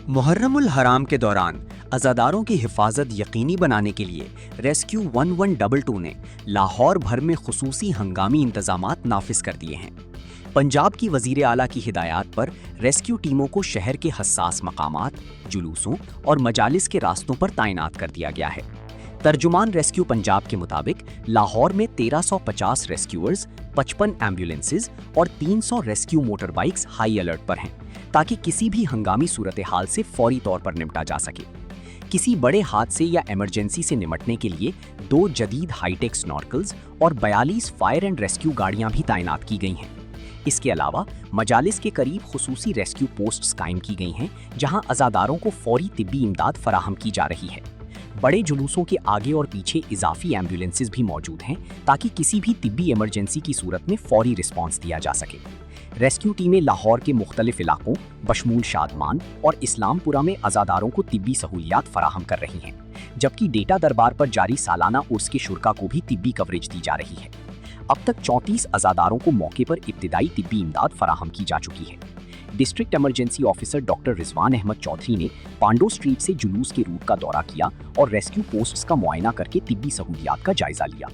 محرم الحرام کے دوران عزاداروں کی حفاظت یقینی بنانے کے لیے ریسکیو 1122 نے لاہور بھر میں خصوصی ہنگامی انتظامات نافذ کر دیے ہیں۔ پنجاب کی وزیر اعلیٰ کی ہدایات پر ریسکیو ٹیموں کو شہر کے حساس مقامات، جلوسوں اور مجالس کے راستوں پر تعینات کر دیا گیا ہے۔ ترجمان ریسکیو پنجاب کے مطابق لاہور میں 1350 ریسکیورز، 55 ایمبولینسز اور 300 rescue motor bikes high alert پر ہیں تاکہ کسی بھی ہنگامی صورتحال سے فوری طور پر نمٹا جا سکے۔ کسی بڑے حادثے یا ایمرجنسی سے نمٹنے کے لیے 2 جدید ہائی ٹیک سنورکلز اور 42 فائر اینڈ ریسکیو گاڑیاں بھی تعینات کی گئی ہیں۔ اس کے علاوہ مجالس کے قریب خصوصی ریسکیو پوسٹس قائم کی گئی ہیں جہاں عزاداروں کو فوری طبی امداد فراہم کی جا رہی ہے۔ بڑے جلوسوں کے آگے اور پیچھے اضافی ایمبولینسز بھی موجود ہیں تاکہ کسی بھی طبی ایمرجنسی کی صورت میں فوری رسپانس دیا جا سکے۔ ریسکیو ٹیمیں لاہور کے مختلف علاقوں بشمول شادمان اور اسلام پورہ میں عزاداروں کو طبی سہولیات فراہم کر رہی ہیں، جبکہ ڈیٹا دربار پر جاری سالانہ عرس کے شرکا کو بھی طبی کوریج دی جا رہی ہے۔ اب تک 34 عزاداروں کو موقع پر ابتدائی طبی امداد فراہم کی جا چکی ہے۔ District emergency officer doctor Rizwan Ahmed Chaudhry نے پانڈو اسٹریٹ سے جلوس کے روٹ کا دورہ کیا اور ریسکیو پوسٹس کا معائنہ کر کے طبی سہولیات کا جائزہ لیا۔